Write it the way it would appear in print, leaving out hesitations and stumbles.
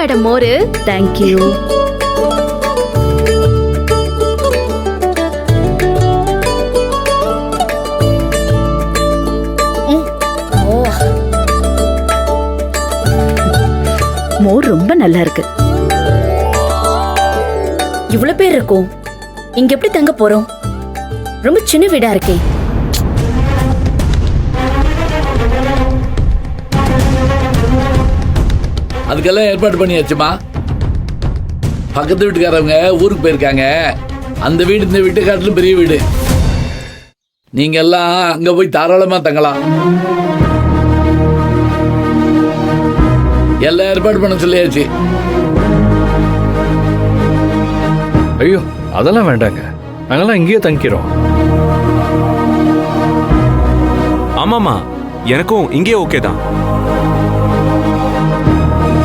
Madam மோரு. Thank you. மோர் ரொம்ப நல்லா இருக்கு. இவ்வளவு பேர் இருக்கோம், இங்க எப்படி தங்க போறோம்? ரொம்ப சின்ன வீடா இருக்கே. அதுக்கெல்லாம் ஏற்பாடு பண்ணியாச்சுமா. பக்கத்து வீட்டுக்காரவங்க ஊருக்கு போயிருக்காங்க. அந்த வீடு இந்த வீட்டு காட்டிலும் பெரிய வீடு. நீங்க எல்லாம் அங்க போய் தாராளமா தங்கலாம். எல்லாம் ஏற்பாடு பண்ண சொல்லியாச்சு. ஐயோ அதெல்லாம் வேண்டாங்க, நாங்கெல்லாம் இங்கேயே தங்கிக்கிறோம். ஆமாமா, எனக்கும் இங்கே ஓகே தான்.